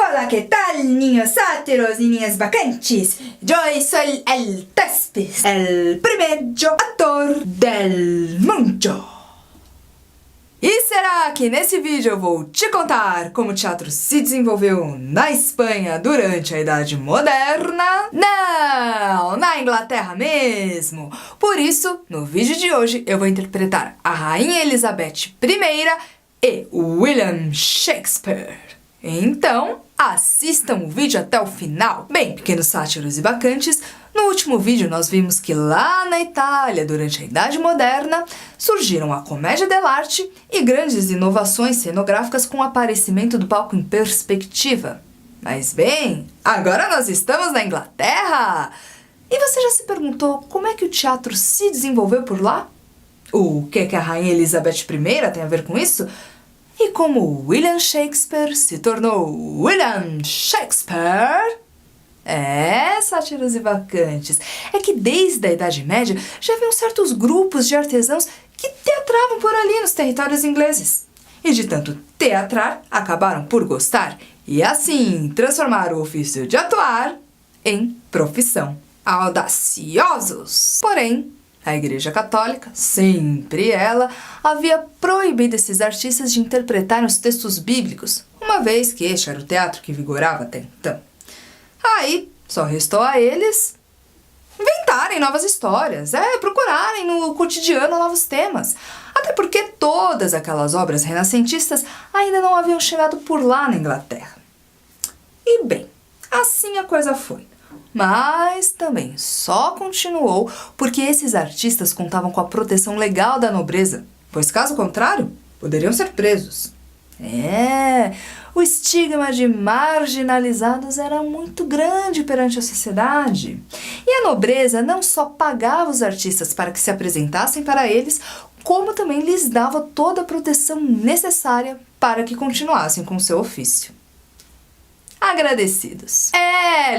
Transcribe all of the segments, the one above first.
Hola, ¿qué tal, niños sátiros y niñas bacantes? Yo soy el Tespes, el primer actor del mundo. E será que nesse vídeo eu vou te contar como o teatro se desenvolveu na Espanha durante a Idade Moderna? Não, na Inglaterra mesmo! Por isso, no vídeo de hoje eu vou interpretar a Rainha Elizabeth I e William Shakespeare. Então, assistam o vídeo até o final. Bem, pequenos sátiros e bacantes, no último vídeo nós vimos que lá na Itália, durante a Idade Moderna, surgiram a comédia dell'arte e grandes inovações cenográficas com o aparecimento do palco em perspectiva. Mas bem, agora nós estamos na Inglaterra! E você já se perguntou como é que o teatro se desenvolveu por lá? O que a Rainha Elizabeth I tem a ver com isso? E como William Shakespeare se tornou William Shakespeare? Sátiros e bacantes, é que desde a Idade Média já haviam certos grupos de artesãos que teatravam por ali nos territórios ingleses. E de tanto teatrar, acabaram por gostar e assim transformaram o ofício de atuar em profissão. Audaciosos! Porém, a Igreja Católica, sempre ela, havia proibido esses artistas de interpretarem os textos bíblicos, uma vez que este era o teatro que vigorava até então. Aí, só restou a eles inventarem novas histórias, procurarem no cotidiano novos temas. Até porque todas aquelas obras renascentistas ainda não haviam chegado por lá na Inglaterra. E bem, assim a coisa foi. Mas também só continuou porque esses artistas contavam com a proteção legal da nobreza, pois caso contrário, poderiam ser presos. O estigma de marginalizados era muito grande perante a sociedade. E a nobreza não só pagava os artistas para que se apresentassem para eles, como também lhes dava toda a proteção necessária para que continuassem com seu ofício. Agradecidos.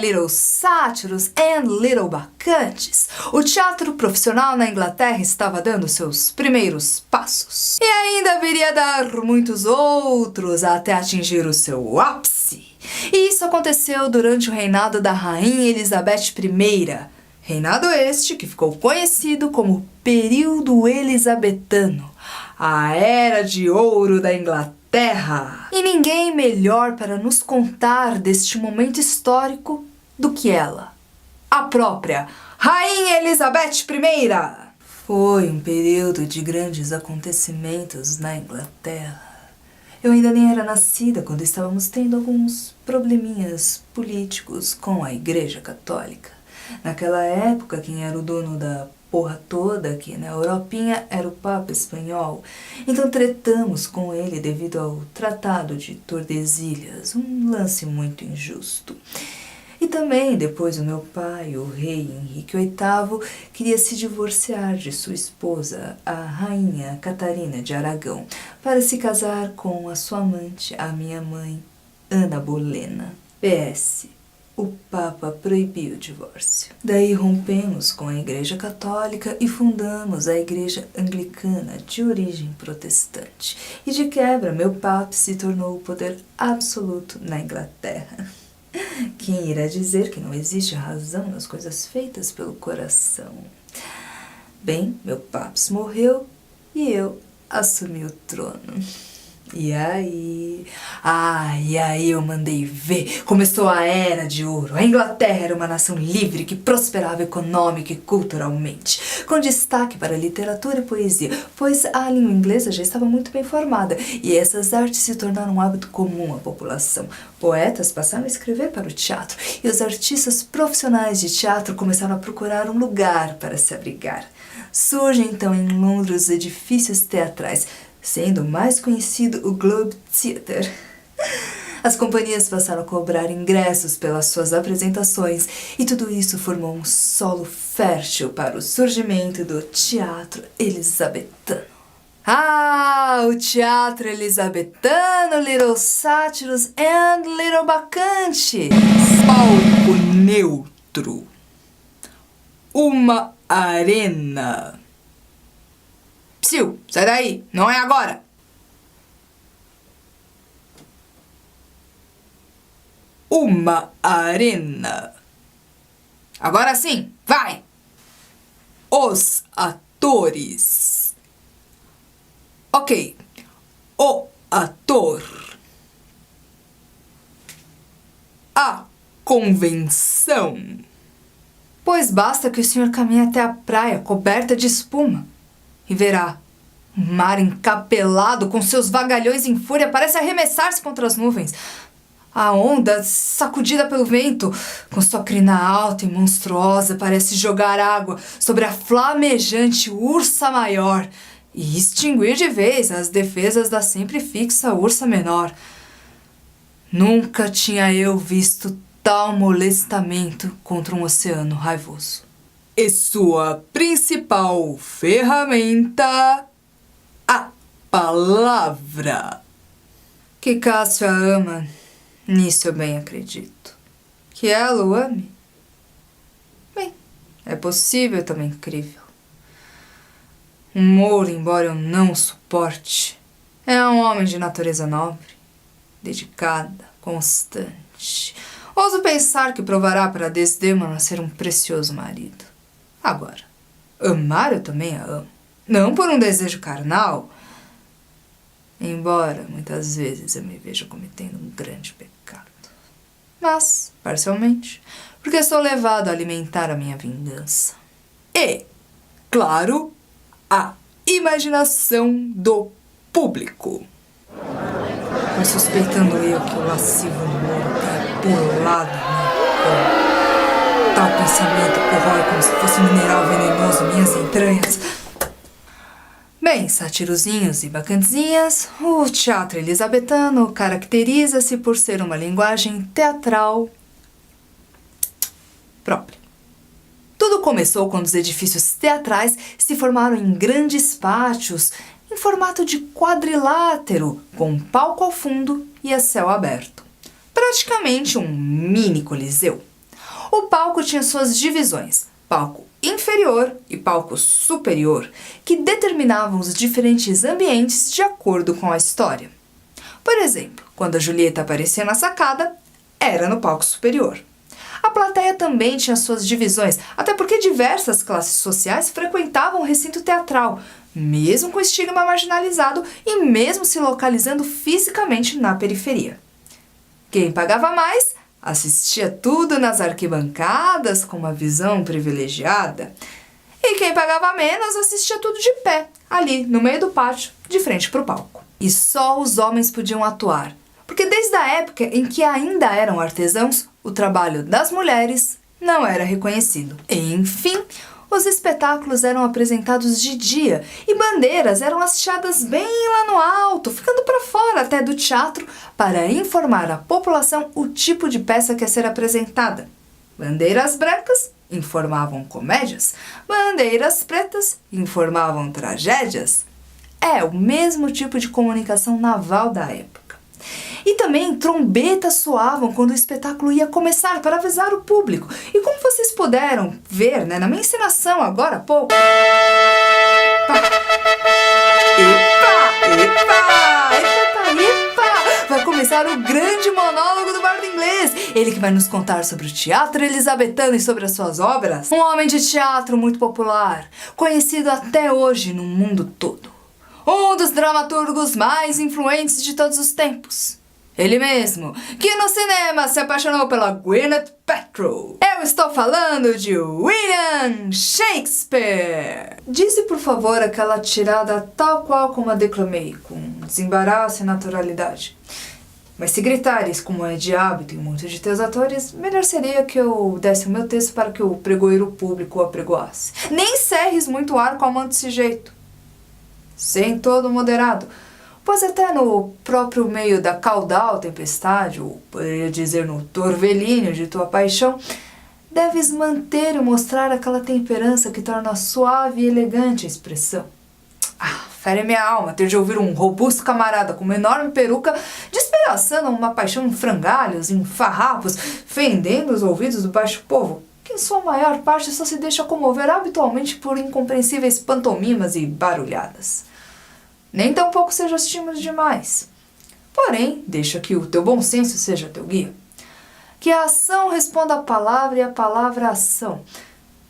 Little sátiros and little bacantes, o teatro profissional na Inglaterra estava dando seus primeiros passos. E ainda viria a dar muitos outros até atingir o seu ápice. E isso aconteceu durante o reinado da Rainha Elizabeth I. Reinado este que ficou conhecido como período elisabetano, a Era de Ouro da Inglaterra. E ninguém melhor para nos contar deste momento histórico do que ela, a própria Rainha Elizabeth I. Foi um período de grandes acontecimentos na Inglaterra. Eu ainda nem era nascida quando estávamos tendo alguns probleminhas políticos com a Igreja Católica. Naquela época, quem era o dono da porra toda aqui na Europinha era o Papa espanhol. Então tretamos com ele devido ao Tratado de Tordesilhas, um lance muito injusto. E também depois o meu pai, o rei Henrique VIII, queria se divorciar de sua esposa, a rainha Catarina de Aragão, para se casar com a sua amante, a minha mãe, Ana Bolena. PS. O Papa proibiu o divórcio. Daí rompemos com a Igreja Católica e fundamos a Igreja Anglicana de origem protestante. E de quebra, meu Papa se tornou o poder absoluto na Inglaterra. Quem irá dizer que não existe razão nas coisas feitas pelo coração? Bem, meu Papa morreu e eu assumi o trono. E aí eu mandei ver, começou a Era de Ouro. A Inglaterra era uma nação livre que prosperava econômica e culturalmente, com destaque para literatura e poesia, pois a língua inglesa já estava muito bem formada e essas artes se tornaram um hábito comum à população. Poetas passaram a escrever para o teatro e os artistas profissionais de teatro começaram a procurar um lugar para se abrigar. Surgem então em Londres os edifícios teatrais, sendo o mais conhecido o Globe Theatre. As companhias passaram a cobrar ingressos pelas suas apresentações e tudo isso formou um solo fértil para o surgimento do teatro elisabetano. O teatro elisabetano, little sátiros and little bacantes. Palco neutro. Uma arena. Psiu, sai daí, não é agora! uma arena. Agora sim, vai! Os atores. Ok. O ator. A convenção. Pois basta que o senhor caminhe até a praia coberta de espuma e verá o mar encapelado com seus vagalhões em fúria parece arremessar-se contra as nuvens. A onda, sacudida pelo vento, com sua crina alta e monstruosa, parece jogar água sobre a flamejante ursa maior e extinguir de vez as defesas da sempre fixa ursa menor. Nunca tinha eu visto tal molestamento contra um oceano raivoso. E sua principal ferramenta, a palavra. Que Cássio a ama, nisso eu bem acredito. Que ela o ame? Bem, é possível também crível. Um Mouro, embora eu não o suporte, é um homem de natureza nobre, dedicada, constante. Ouso pensar que provará para Desdémona ser um precioso marido. Agora, amar eu também a amo. Não por um desejo carnal, embora muitas vezes eu me veja cometendo um grande pecado. Mas, parcialmente, porque sou levado a alimentar a minha vingança. E, claro, a imaginação do público. Mas suspeitando eu que o lascivo Mouro tenha pulado tal pensamento corrói como se fosse um mineral venenoso minhas entranhas. Bem, sátirozinhos e bacantezinhas, o teatro elisabetano caracteriza-se por ser uma linguagem teatral própria. Tudo começou quando os edifícios teatrais se formaram em grandes pátios em formato de quadrilátero, com um palco ao fundo e a céu aberto. Praticamente um mini coliseu. O palco tinha suas divisões, palco inferior e palco superior, que determinavam os diferentes ambientes de acordo com a história. Por exemplo, quando a Julieta aparecia na sacada, era no palco superior. A plateia também tinha suas divisões, até porque diversas classes sociais frequentavam o recinto teatral, mesmo com estigma marginalizado e mesmo se localizando fisicamente na periferia. Quem pagava mais assistia tudo nas arquibancadas com uma visão privilegiada, e quem pagava menos assistia tudo de pé, ali no meio do pátio, de frente para o palco. E só os homens podiam atuar, porque desde a época em que ainda eram artesãos, o trabalho das mulheres não era reconhecido. Enfim, os espetáculos eram apresentados de dia e bandeiras eram hasteadas bem lá no alto, ficando para fora até do teatro para informar a população o tipo de peça que ia ser apresentada. Bandeiras brancas informavam comédias, bandeiras pretas informavam tragédias. É o mesmo tipo de comunicação naval da época. E também trombetas soavam quando o espetáculo ia começar para avisar o público. E como vocês puderam ver, na minha encenação agora há pouco... Epa! Vai começar o grande monólogo do bardo inglês. Ele que vai nos contar sobre o teatro elisabetano e sobre as suas obras. Um homem de teatro muito popular, conhecido até hoje no mundo todo. Um dos dramaturgos mais influentes de todos os tempos. Ele mesmo, que no cinema se apaixonou pela Gwyneth Paltrow. Eu estou falando de William Shakespeare. Dize, por favor, aquela tirada tal qual como a declamei, com desembaraço e naturalidade. Mas se gritares como é de hábito em muitos de teus atores, melhor seria que eu desse o meu texto para que o pregoeiro público o apregoasse. Nem cerres muito ar com a mão desse jeito. Sem todo moderado, pois até no próprio meio da caudal tempestade, ou poderia dizer no torvelinho de tua paixão, deves manter e mostrar aquela temperança que torna suave e elegante a expressão. Fere minha alma ter de ouvir um robusto camarada com uma enorme peruca despedaçando uma paixão em frangalhos, em farrapos, fendendo os ouvidos do baixo povo, que em sua maior parte só se deixa comover habitualmente por incompreensíveis pantomimas e barulhadas. Nem tampouco sejas tímido demais. Porém, deixa que o teu bom senso seja teu guia. que a ação responda à palavra e a palavra à ação,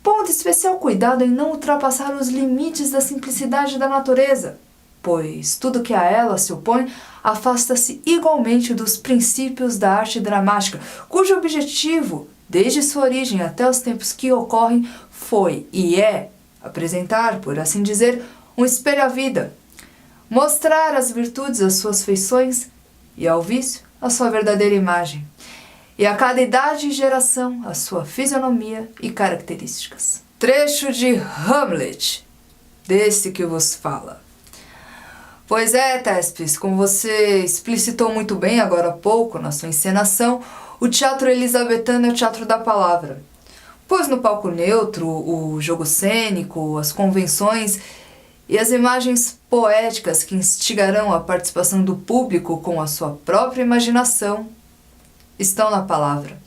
pondo especial cuidado em não ultrapassar os limites da simplicidade da natureza, pois tudo que a ela se opõe afasta-se igualmente dos princípios da arte dramática, cujo objetivo, desde sua origem até os tempos que ocorrem, foi e é apresentar, por assim dizer, um espelho à vida, mostrar às virtudes as suas feições e ao vício a sua verdadeira imagem, e a cada idade e geração a sua fisionomia e características. Trecho de Hamlet, desse que vos fala. Pois é, Thespis, como você explicitou muito bem agora há pouco na sua encenação, o teatro elisabetano é o teatro da palavra. Pois no palco neutro, o jogo cênico, as convenções e as imagens poéticas que instigarão a participação do público com a sua própria imaginação estão na palavra.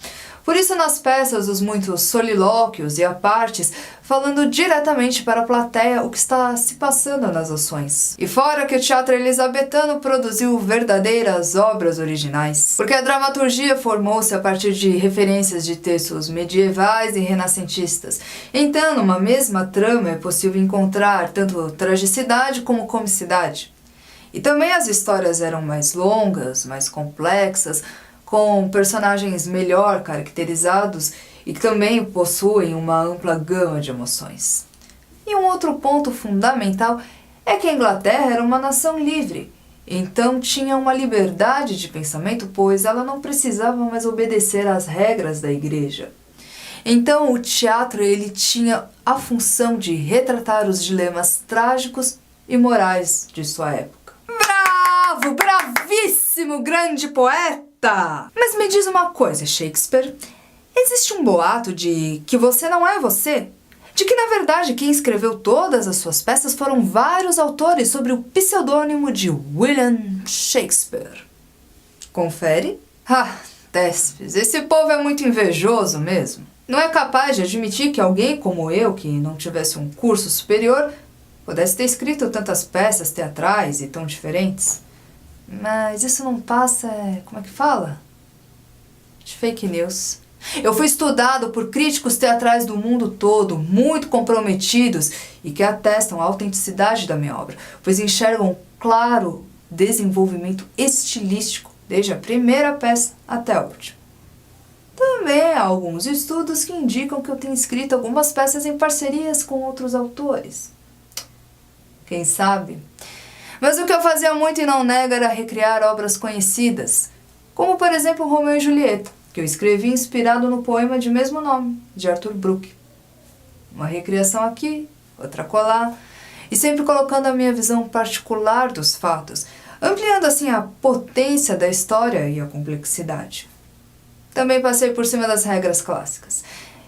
Por isso, nas peças, os muitos solilóquios e apartes, falando diretamente para a plateia o que está se passando nas ações. E fora que o teatro elisabetano produziu verdadeiras obras originais, porque a dramaturgia formou-se a partir de referências de textos medievais e renascentistas. Então, numa mesma trama é possível encontrar tanto tragicidade como comicidade. E também as histórias eram mais longas, mais complexas, com personagens melhor caracterizados e que também possuem uma ampla gama de emoções. E um outro ponto fundamental é que a Inglaterra era uma nação livre, então tinha uma liberdade de pensamento, pois ela não precisava mais obedecer às regras da igreja. Então o teatro ele tinha a função de retratar os dilemas trágicos e morais de sua época. Bravo! Bravíssimo, grande poeta! Mas me diz uma coisa, Shakespeare. Existe um boato de que você não é você? De que, na verdade, quem escreveu todas as suas peças foram vários autores sob o pseudônimo de William Shakespeare. Confere? Thespis, esse povo é muito invejoso mesmo. Não é capaz de admitir que alguém como eu, que não tivesse um curso superior, pudesse ter escrito tantas peças teatrais e tão diferentes. Mas isso não passa, como é que fala? De fake news. Eu fui estudado por críticos teatrais do mundo todo, muito comprometidos e que atestam a autenticidade da minha obra, pois enxergam um claro desenvolvimento estilístico, desde a primeira peça até a última. Também há alguns estudos que indicam que eu tenho escrito algumas peças em parcerias com outros autores. Quem sabe? Mas o que eu fazia muito e não nego era recriar obras conhecidas, como por exemplo Romeu e Julieta, que eu escrevi inspirado no poema de mesmo nome, de Arthur Brooke. Uma recriação aqui, outra colar, e sempre colocando a minha visão particular dos fatos, ampliando assim a potência da história e a complexidade. Também passei por cima das regras clássicas,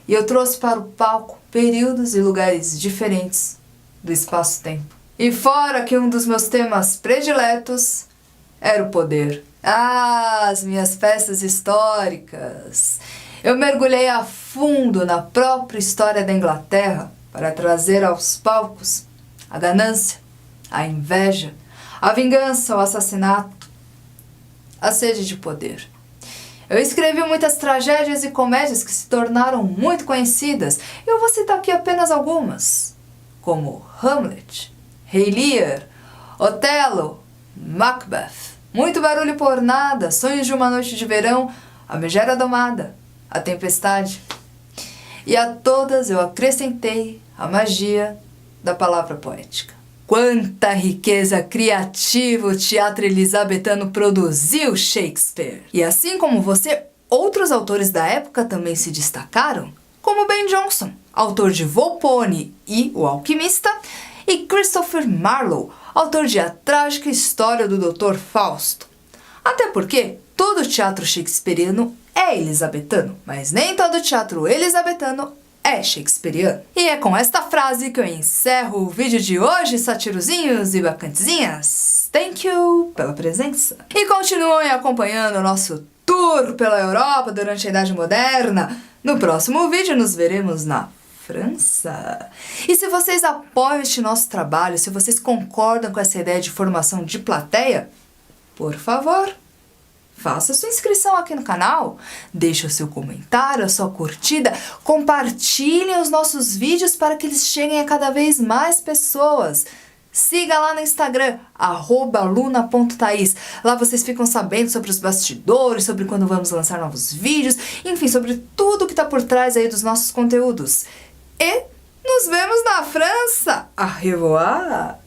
e eu trouxe para o palco períodos e lugares diferentes do espaço-tempo. E fora que um dos meus temas prediletos era o poder. As minhas peças históricas. Eu mergulhei a fundo na própria história da Inglaterra para trazer aos palcos a ganância, a inveja, a vingança, o assassinato, a sede de poder. Eu escrevi muitas tragédias e comédias que se tornaram muito conhecidas. Eu vou citar aqui apenas algumas, como Hamlet, Rei Lear, Otelo, Macbeth, Muito Barulho por Nada, Sonhos de uma Noite de Verão, A Megera Domada, A Tempestade. E a todas eu acrescentei a magia da palavra poética. Quanta riqueza criativa o teatro elisabetano produziu, Shakespeare! E assim como você, outros autores da época também se destacaram, como Ben Jonson, autor de Volpone e O Alquimista, e Christopher Marlowe, autor de A Trágica História do Dr. Fausto. Até porque todo teatro shakespeariano é elisabetano, mas nem todo teatro elisabetano é shakespeariano. E é com esta frase que eu encerro o vídeo de hoje, satirozinhos e bacantezinhas. Thank you pela presença. E continuem acompanhando o nosso tour pela Europa durante a Idade Moderna. No próximo vídeo nos veremos na França. E se vocês apoiam este nosso trabalho, se vocês concordam com essa ideia de formação de plateia, por favor, faça sua inscrição aqui no canal, deixe o seu comentário, a sua curtida, compartilhem os nossos vídeos para que eles cheguem a cada vez mais pessoas. Siga lá no Instagram, @luna.thaís. Lá vocês ficam sabendo sobre os bastidores, sobre quando vamos lançar novos vídeos, enfim, sobre tudo que tá por trás aí dos nossos conteúdos. E nos vemos na França! Au revoir!